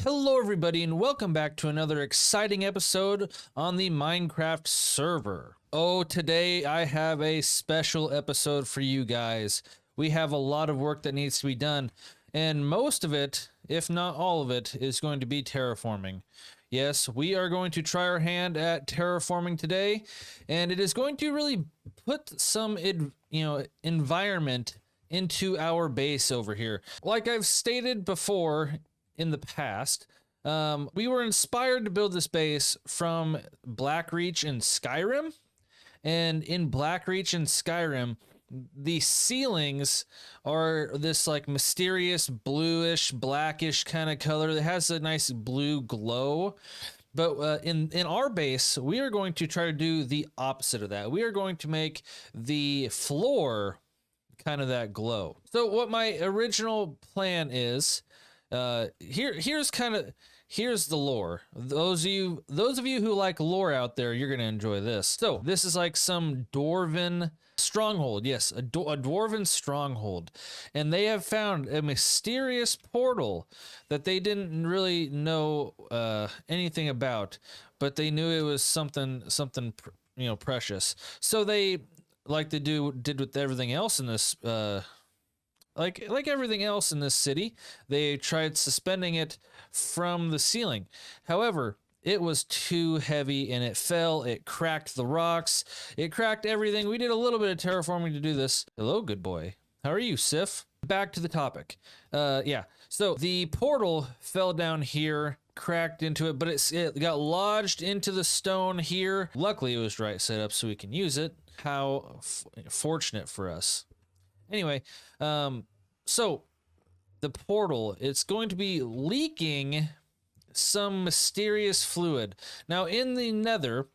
Hello everybody and welcome back to another exciting episode on the Minecraft server. Oh, today I have a special episode for you guys. We have a lot of work that needs to be done, and most of it, if not all of it, is going to be terraforming. Yes, we are going to try our hand at terraforming today, and it is going to really put some environment into our base over here. Like I've stated before in the past, we were inspired to build this base from Blackreach and Skyrim. And in Blackreach and Skyrim, the ceilings are this like mysterious bluish, blackish kind of color that has a nice blue glow. But in our base, we are going to try to do the opposite of that. We are going to make the floor kind of that glow. So what my original plan is, here's the lore. Those of you who like lore out there, you're gonna enjoy this. So this is like some dwarven stronghold. Yes, a dwarven stronghold, and they have found a mysterious portal that they didn't really know anything about, but they knew it was something precious. So they, like they did with everything else in this like everything else in this city, they tried suspending it from the ceiling. However, it was too heavy and it fell. It cracked the rocks. It cracked everything. We did a little bit of terraforming to do this. Hello, good boy. How are you, Sif? Back to the topic. Yeah. So the portal fell down here, cracked into it, but it got lodged into the stone here. Luckily, it was right set up so we can use it. How fortunate for us. Anyway, so the portal, it's going to be leaking some mysterious fluid. Now in the nether,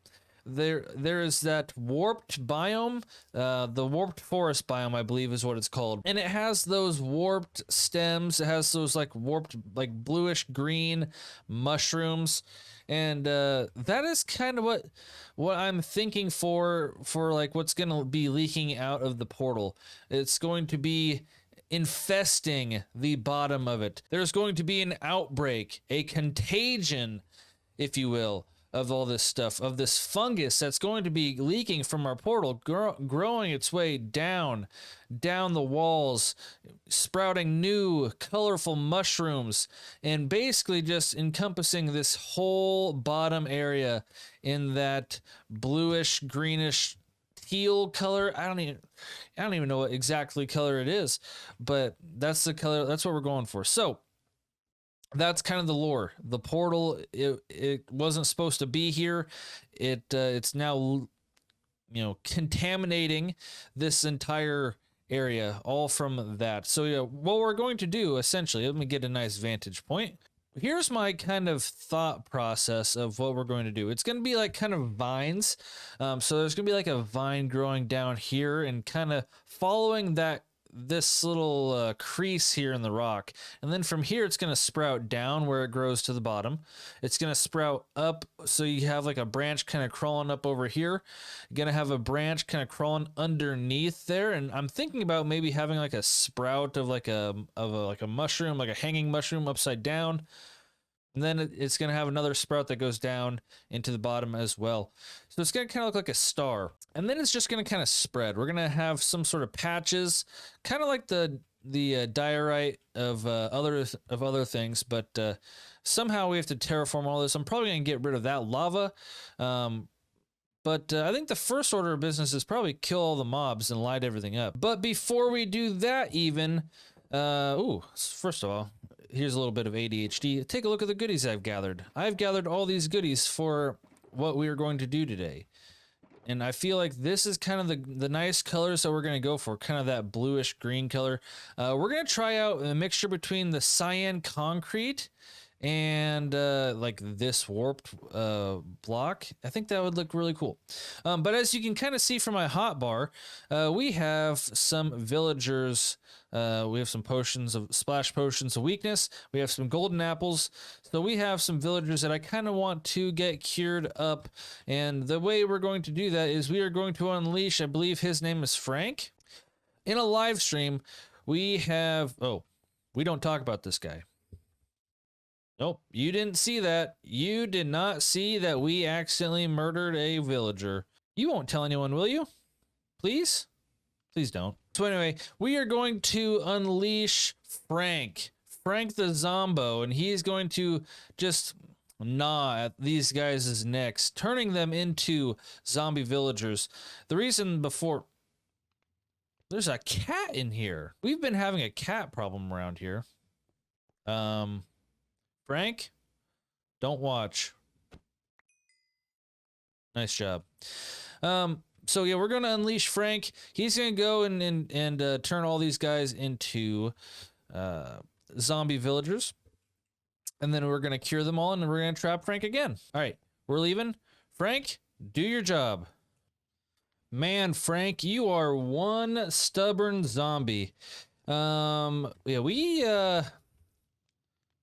there is that warped biome, the warped forest biome, I believe is what it's called. And it has those warped stems. It has those like warped, like bluish green mushrooms. And that is kind of what I'm thinking for like what's going to be leaking out of the portal. It's going to be infesting the bottom of it. There's going to be an outbreak, a contagion, if you will, of all this stuff, of this fungus that's going to be leaking from our portal, growing its way down the walls, sprouting new colorful mushrooms, and basically just encompassing this whole bottom area in that bluish, greenish, teal color. I don't even know what exactly color it is, but that's the color. That's what we're going for. So that's kind of the lore. The portal, it wasn't supposed to be here. It's now, contaminating this entire area, all from that. So yeah, what we're going to do essentially, let me get a nice vantage point. Here's my kind of thought process of what we're going to do. It's going to be like kind of vines. So there's going to be like a vine growing down here and kind of following this little crease here in the rock, and then from here it's going to sprout down where it grows to the bottom. It's going to sprout up, so you have like a branch kind of crawling up over here. You're going to have a branch kind of crawling underneath there, and I'm thinking about maybe having like a sprout of like a mushroom, like a hanging mushroom upside down. And then it's going to have another sprout that goes down into the bottom as well. So it's going to kind of look like a star. And then it's just going to kind of spread. We're going to have some sort of patches, kind of like the diorite of other things. But somehow we have to terraform all this. I'm probably going to get rid of that lava. But I think the first order of business is probably kill all the mobs and light everything up. But before we do that even, first of all, here's a little bit of ADHD. Take a look at the goodies I've gathered. I've gathered all these goodies for what we are going to do today. And I feel like this is kind of the nice colors that we're going to go for, kind of that bluish green color. We're going to try out a mixture between the cyan concrete and like this warped block. I think that would look really cool. But as you can kind of see from my hotbar, we have some villagers. We have some splash potions of weakness. We have some golden apples. So we have some villagers that I kind of want to get cured up. And the way we're going to do that is we are going to unleash, I believe his name is Frank. In a live stream, we have, we don't talk about this guy. Nope, you didn't see that. You did not see that we accidentally murdered a villager. You won't tell anyone, will you? Please? Please don't. So anyway, we are going to unleash Frank the Zombo, and he's going to just gnaw at these guys' necks, turning them into zombie villagers. The reason before... There's a cat in here. We've been having a cat problem around here. Frank, don't watch. Nice job. So yeah, we're gonna unleash Frank. He's gonna go and turn all these guys into zombie villagers, and then we're gonna cure them all, and we're gonna trap Frank again. All right, we're leaving. Frank, do your job. Man, Frank, you are one stubborn zombie. Yeah,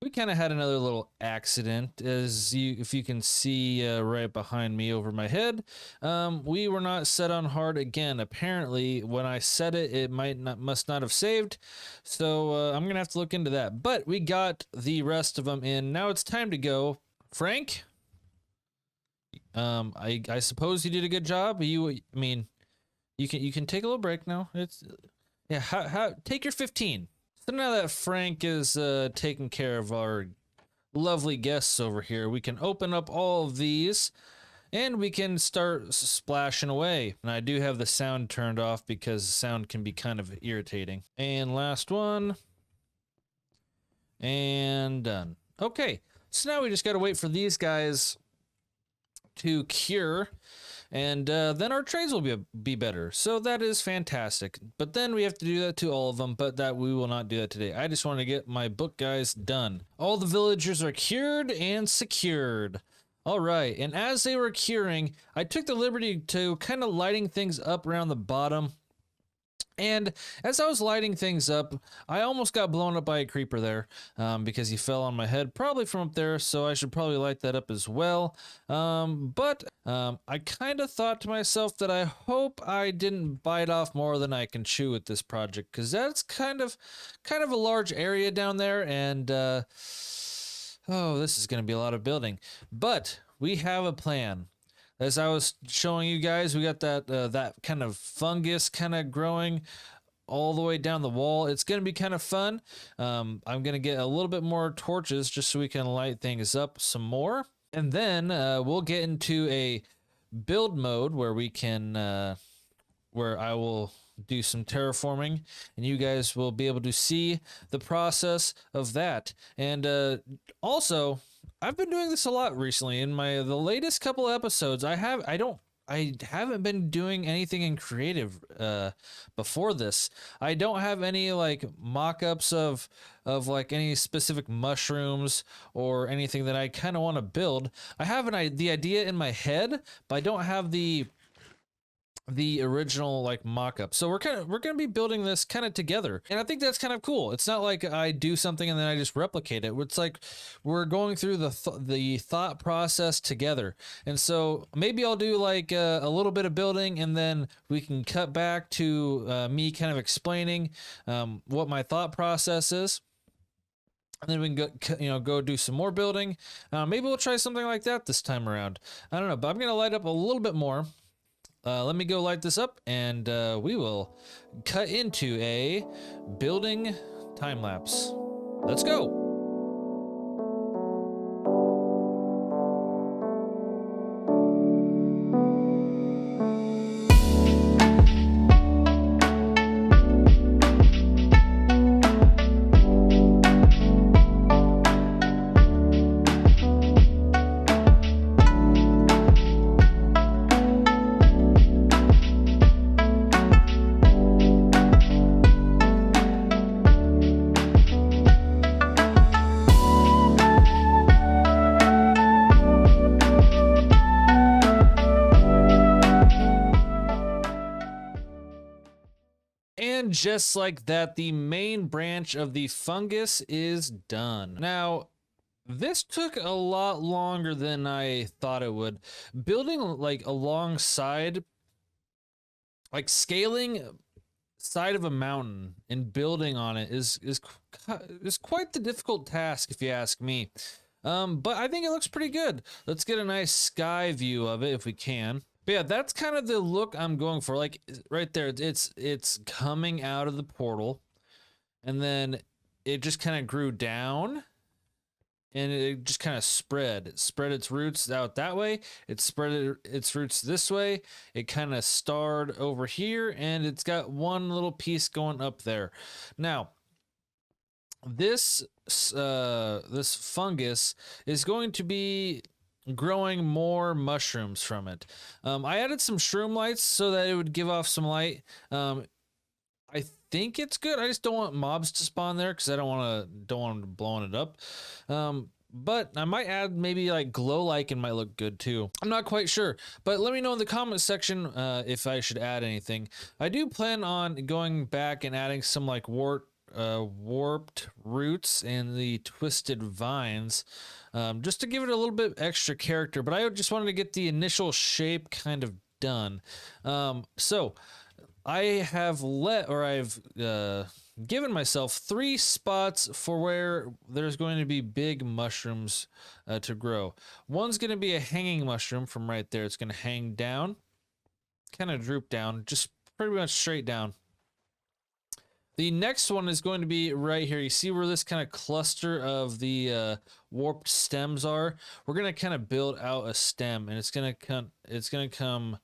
we kind of had another little accident, if you can see right behind me over my head. We were not set on hard again. Apparently, when I set it, it must not have saved. So I'm gonna have to look into that. But we got the rest of them in. Now it's time to go. Frank, I suppose you did a good job. I mean, you can take a little break now. It's yeah. Take your 15. So now that Frank is taking care of our lovely guests over here, we can open up all of these and we can start splashing away. And I do have the sound turned off because the sound can be kind of irritating. And last one. And done. Okay, so now we just got to wait for these guys to cure, and then our trades will be better. So that is fantastic. But then we have to do that to all of them, but that we will not do that today. I just want to get my book guys done. All the villagers are cured and secured. All right, and as they were curing, I took the liberty to kind of lighting things up around the bottom. And as I was lighting things up, I almost got blown up by a creeper there because he fell on my head, probably from up there, so I should probably light that up as well. But I kind of thought to myself that I hope I didn't bite off more than I can chew with this project, because that's kind of a large area down there, and oh, this is going to be a lot of building. But we have a plan. As I was showing you guys, we got that kind of fungus kind of growing all the way down the wall. It's going to be kind of fun. I'm going to get a little bit more torches just so we can light things up some more. And then we'll get into a build mode where we can, where I will do some terraforming, and you guys will be able to see the process of that. And also, I've been doing this a lot recently. In the latest couple episodes, I haven't been doing anything in creative before this. I don't have any like mock-ups of like any specific mushrooms or anything that I kind of want to build. I have the idea in my head, but I don't have the original like mock-up. So we're gonna be building this kind of together, and I think that's kind of cool. It's not like I do something and then I just replicate it. It's like we're going through the thought process together. And so maybe I'll do like a little bit of building, and then we can cut back to me kind of explaining what my thought process is. And then we can go do some more building. Maybe we'll try something like that this time around. I don't know, but I'm gonna light up a little bit more. Let me go light this up, and we will cut into a building time lapse. Let's go. And just like that, the main branch of the fungus is done. Now, this took a lot longer than I thought it would. Building like alongside, like scaling side of a mountain and building on it is quite the difficult task, if you ask me. But I think it looks pretty good. Let's get a nice sky view of it if we can. But yeah, that's kind of the look I'm going for. Like right there, it's coming out of the portal, and then it just kind of grew down, and it just kind of spread. It spread its roots out that way. It spread its roots this way. It kind of starred over here, and it's got one little piece going up there. Now, this this fungus is going to be growing more mushrooms from it. I added some shroom lights so that it would give off some light. I think it's good. I just don't want mobs to spawn there because I don't want them blowing it up. But I might add maybe like glow lichen might look good too. I'm not quite sure, but let me know in the comment section if I should add anything. I do plan on going back and adding some like warped roots and the twisted vines, just to give it a little bit extra character. But I just wanted to get the initial shape kind of done. So I have I've given myself 3 spots for where there's going to be big mushrooms to grow. One's going to be a hanging mushroom from right there. It's going to hang down, kind of droop down, just pretty much straight down. The next one is going to be right here. You see where this kind of cluster of the warped stems are? We're going to kind of build out a stem, and it's going to come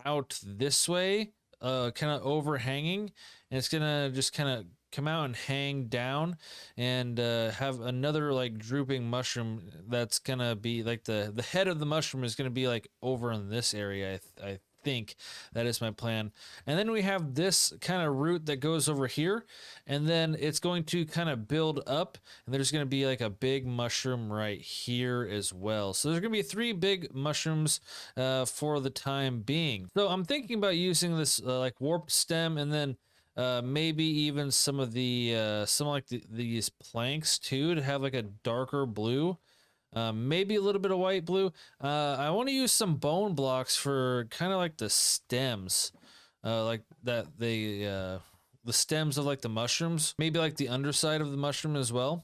out this way, kind of overhanging, and it's gonna just kind of come out and hang down, and have another like drooping mushroom that's gonna be like the head of the mushroom is gonna be like over in this area. I think that is my plan. And then we have this kind of root that goes over here, and then it's going to kind of build up, and there's going to be like a big mushroom right here as well. So there's going to be 3 big mushrooms for the time being. So I'm thinking about using this like warped stem, and then maybe even some of the these planks too, to have like a darker blue. Maybe a little bit of white blue. I want to use some bone blocks for kind of like the stems, like that the stems of like the mushrooms. Maybe like the underside of the mushroom as well,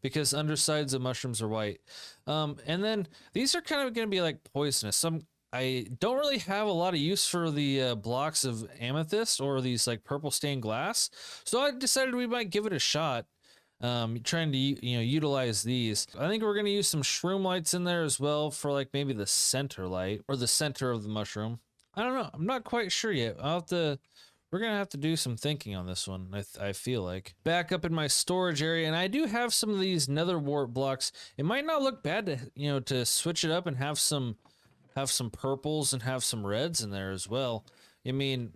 because undersides of mushrooms are white. And then these are kind of going to be like poisonous. I don't really have a lot of use for the blocks of amethyst or these like purple stained glass, so I decided we might give it a shot. Trying to utilize these. I think we're gonna use some shroom lights in there as well for like maybe the center light or the center of the mushroom. I don't know. I'm not quite sure yet. We're gonna have to do some thinking on this one. I feel like back up in my storage area, and I do have some of these nether wart blocks. It might not look bad to to switch it up and have some purples and have some reds in there as well. I mean,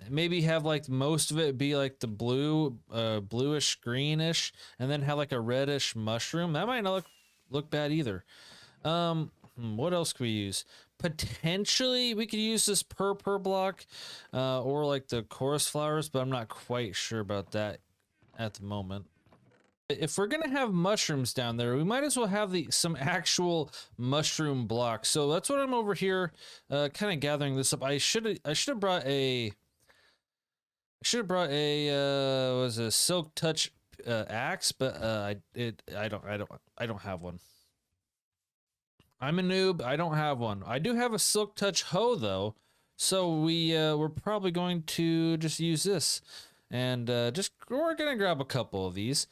maybe have like most of it be like the bluish greenish, and then have like a reddish mushroom. That might not look bad either. What else could we use? Potentially we could use this purple block, or like the chorus flowers, but I'm not quite sure about that at the moment. If we're gonna have mushrooms down there, we might as well have some actual mushroom blocks. So that's what I'm over here kind of gathering this up. I should have brought a was a silk touch axe, but I don't have one. I'm a noob. I don't have one. I do have a silk touch hoe though, so we're probably going to just use this, and we're gonna grab a couple of these.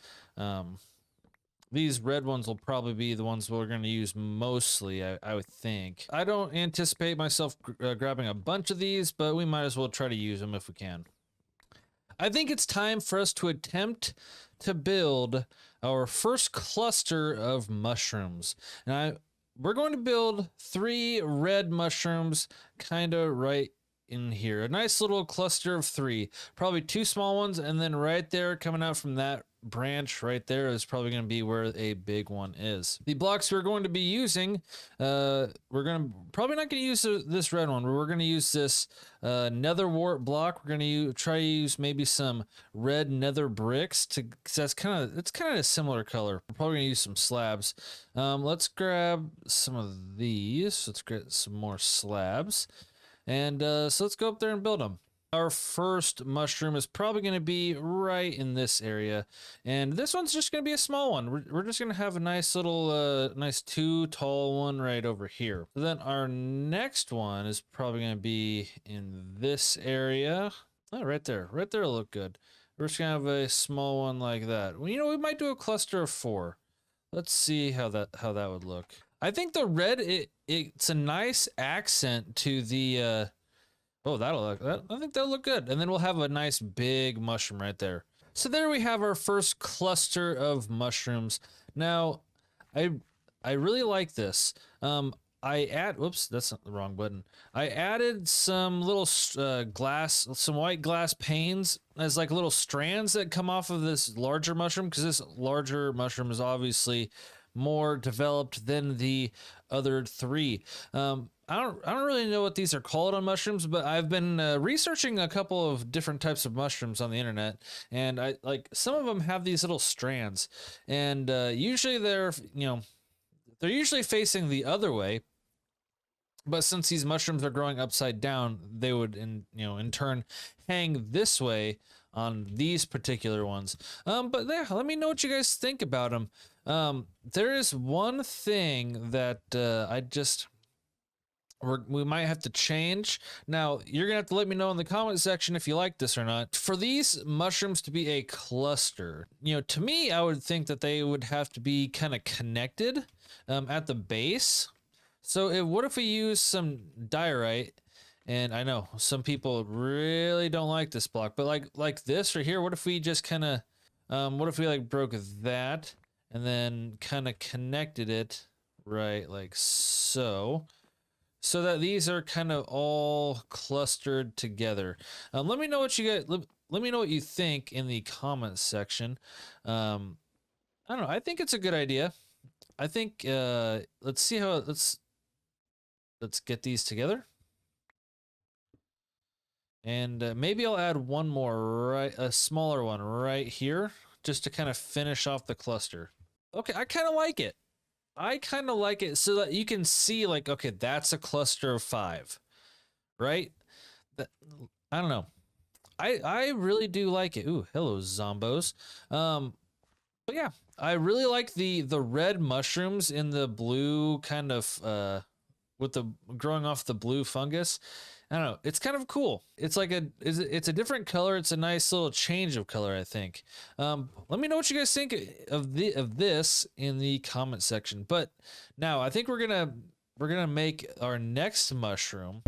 These red ones will probably be the ones we're going to use mostly, I would think. I don't anticipate myself grabbing a bunch of these, but we might as well try to use them if we can. I think it's time for us to attempt to build our first cluster of mushrooms. And we're going to build 3 red mushrooms kind of right in here. A nice little cluster of 3. Probably 2 small ones, and then right there coming out from that branch right there is probably going to be where a big one is. The blocks we're going to be using, we're probably not going to use this red one. We're going to use this nether wart block. We're going to try to use maybe some red nether bricks cause it's kind of a similar color. We're probably going to use some slabs. Let's grab some of these. Let's get some more slabs, and so let's go up there and build them. Our first mushroom is probably going to be right in this area, and this one's just going to be a small one. We're just going to have a nice little nice 2 tall one right over here. So then our next one is probably going to be in this area. Oh, right there will look good. We're just going to have a small one like that. Well, you know, we might do a cluster of 4. Let's see how that would look. I think the red, it's a nice accent to the oh, I think that'll look good. And then we'll have a nice big mushroom right there. So there we have our first cluster of mushrooms. Now, I really like this. Whoops, that's not the wrong button. I added some little some white glass panes as like little strands that come off of this larger mushroom, because this larger mushroom is obviously more developed than the other 3. I don't really know what these are called on mushrooms, but I've been researching a couple of different types of mushrooms on the internet, and I like some of them have these little strands, and usually they're usually facing the other way. But since these mushrooms are growing upside down, they would in turn hang this way on these particular ones. But yeah, let me know what you guys think about them. There is one thing that we might have to change. Now, you're gonna have to let me know in the comment section if you like this or not. For these mushrooms to be a cluster, to me, I would think that they would have to be kind of connected at the base. So what if we use some diorite? And I know some people really don't like this block, but like this right here, what if we just kind of, what if we like broke that and then kind of connected it right like so that these are kind of all clustered together. Let me know what you get. Let me know what you think in the comments section. I don't know. I think it's a good idea. I think let's see how let's get these together. And maybe I'll add one more, a smaller one right here, just to kind of finish off the cluster. Okay, I kind of like it. I kind of like it so that you can see, like, okay, that's a cluster of 5, right? I don't know. I really do like it. Ooh, hello, zombos. But yeah, I really like the red mushrooms in the blue kind of with the growing off the blue fungus. I don't know. It's kind of cool. It's like it's a different color. It's a nice little change of color, I think. Let me know what you guys think of this in the comment section. But now I think we're gonna make our next mushroom.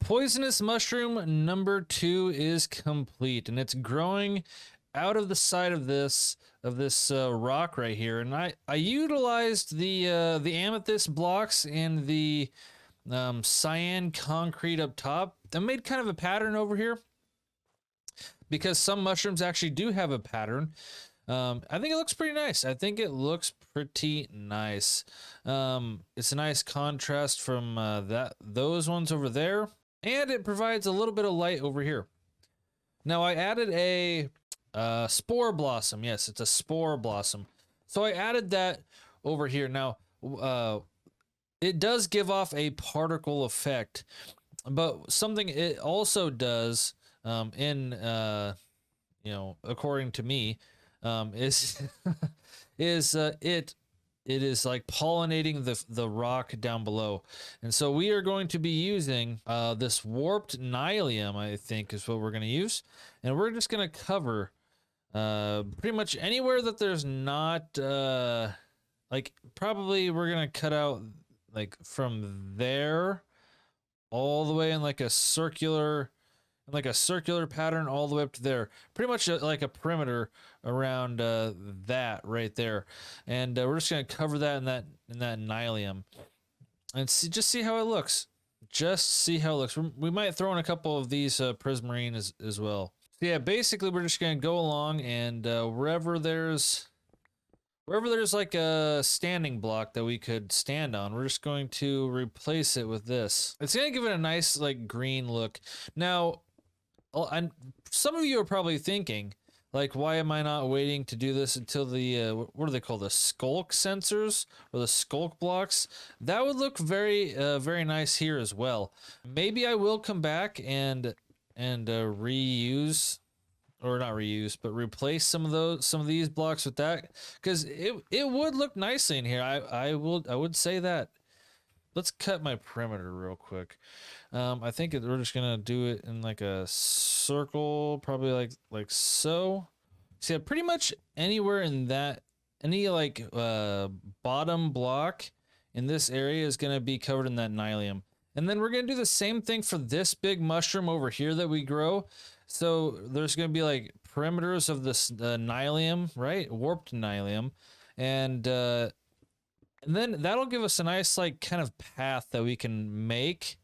Poisonous mushroom number 2 is complete, and it's growing out of the side of this rock right here. And I utilized the amethyst blocks and the cyan concrete up top. I made kind of a pattern over here because some mushrooms actually do have a pattern. I think it looks pretty nice. It's a nice contrast from those ones over there. And it provides a little bit of light over here. Now I added a spore blossom. Yes, it's a spore blossom. So I added that over here. Now, it does give off a particle effect, but something it also does, according to me, is it is like pollinating the rock down below. And so we are going to be using this warped nylium, I think is what we're going to use. And we're just going to cover pretty much anywhere that there's not, like probably we're going to cut out like from there all the way in like a circular like a circular pattern all the way up to there. Pretty much like a perimeter around that right there. And we're just gonna cover that in that nylium and just see how it looks. Just see how it looks. We might throw in a couple of these prismarine as well. So yeah, basically we're just gonna go along and wherever there's like a standing block that we could stand on, we're just going to replace it with this. It's gonna give it a nice like green look. Now, some of you are probably thinking, like, why am I not waiting to do this until the, what do they call, the skulk sensors or the skulk blocks? That would look very, very nice here as well. Maybe I will come back and reuse, or not reuse, but replace some of these blocks with that, because it would look nicely in here. I would say that. Let's cut my perimeter real quick. I think we're just gonna do it in like a circle, probably like so. See, pretty much anywhere in that, any like bottom block in this area is gonna be covered in that nylium. And then we're gonna do the same thing for this big mushroom over here that we grow. So there's gonna be like perimeters of this nylium, right? Warped nylium, and then that'll give us a nice like kind of path that we can make.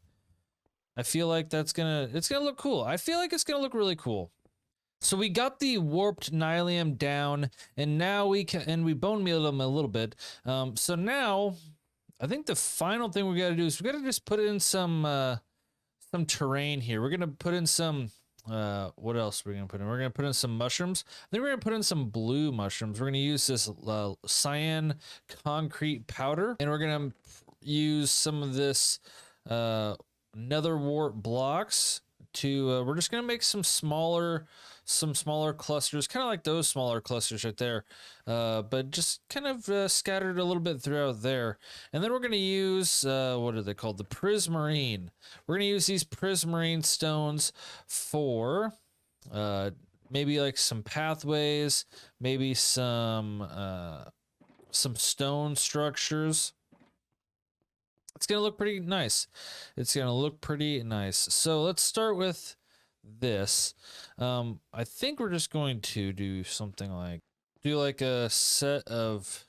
I feel like it's gonna look cool. I feel like it's gonna look really cool. So we got the warped nylium down, and now we bone mealed them a little bit. So now I think the final thing we gotta do is we gotta just put in some terrain here. We're gonna put in some what else are we gonna put in? We're gonna put in some mushrooms. I think we're gonna put in some blue mushrooms. We're gonna use this cyan concrete powder, and we're gonna use some of this nether wart blocks to we're just gonna make some smaller clusters, kind of like those smaller clusters right there, but just kind of scattered a little bit throughout there. And then we're gonna use what are they called, the prismarine. We're gonna use these prismarine stones for maybe like some pathways, maybe some stone structures. It's gonna look pretty nice. It's gonna look pretty nice. So let's start with this. I think we're just going to do something like a set of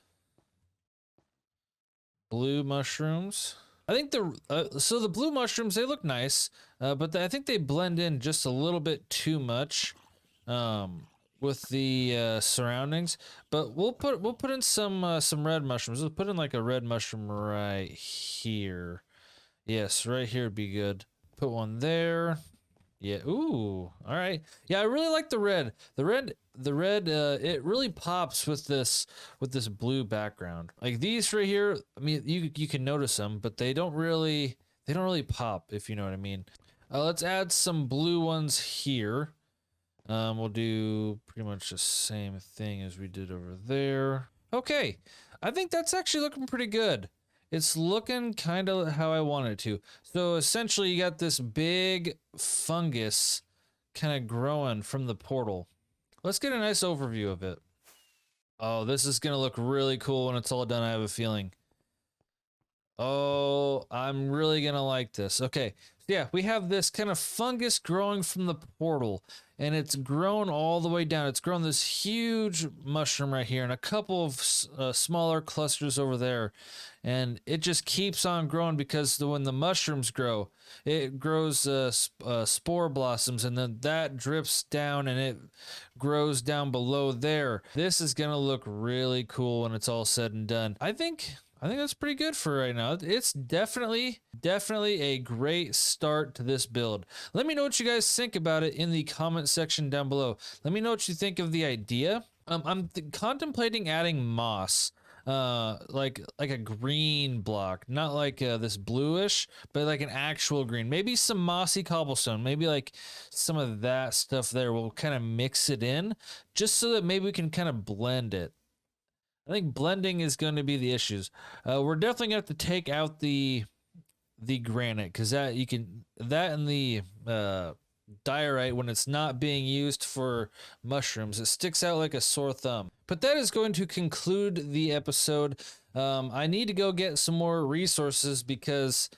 blue mushrooms. I think so the blue mushrooms, they look nice, but I think they blend in just a little bit too much with the surroundings. But we'll put in some red mushrooms. We'll put in like a red mushroom right here. Yes, right here would be good. Put one there. Yeah. Ooh. All right. Yeah, I really like the red. The red. It really pops with this blue background. Like these right here. I mean, you can notice them, but they don't really pop, if you know what I mean. Let's add some blue ones here. We'll do pretty much the same thing as we did over there. Okay. I think that's actually looking pretty good. It's looking kind of how I want it to. So essentially you got this big fungus kind of growing from the portal. Let's get a nice overview of it. Oh, this is going to look really cool when it's all done, I have a feeling. Oh, I'm really going to like this. Okay, so yeah, we have this kind of fungus growing from the portal, and it's grown all the way down. It's grown this huge mushroom right here and a couple of smaller clusters over there. And it just keeps on growing because when the mushrooms grow, it grows spore blossoms, and then that drips down and it grows down below there. This is going to look really cool when it's all said and done. I think that's pretty good for right now. It's definitely a great start to this build. Let me know what you guys think about it in the comment section down below. Let me know what you think of the idea. I'm contemplating adding moss, like a green block, not like this bluish, but like an actual green. Maybe some mossy cobblestone, maybe like some of that stuff there. We'll kind of mix it in just so that maybe we can kind of blend it. I think blending is going to be the issues. We're definitely going to have to take out the granite, because that and the diorite, when it's not being used for mushrooms, it sticks out like a sore thumb. But that is going to conclude the episode. I need to go get some more resources because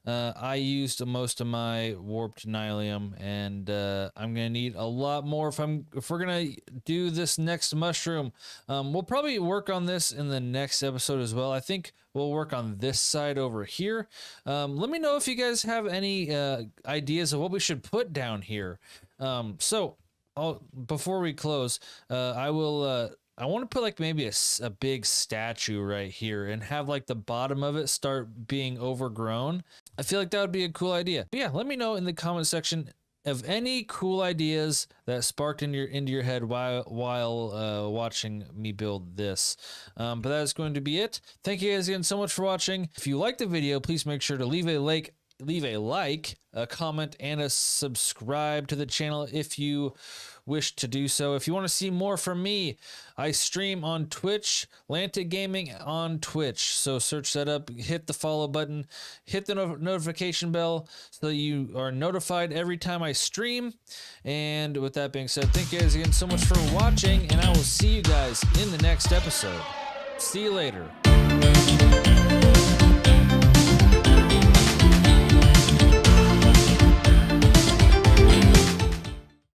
I used most of my warped nylium, and I'm gonna need a lot more if we're gonna do this next mushroom. We'll probably work on this in the next episode as well. I think we'll work on this side over here. Let me know if you guys have any ideas of what we should put down here. Before we close, I want to put like maybe a big statue right here and have like the bottom of it start being overgrown. I feel like that would be a cool idea. But yeah, let me know in the comment section of any cool ideas that sparked into your head while watching me build this. But that's going to be it. Thank you guys again so much for watching. If you liked the video, please make sure to leave a like, a comment, and a subscribe to the channel if you wish to do so. If you want to see more from me, I stream on Twitch, Lantic Gaming on Twitch. So search that up, hit the follow button, hit the notification bell so that you are notified every time I stream. And with that being said, thank you guys again so much for watching, and I will see you guys in the next episode. See you later.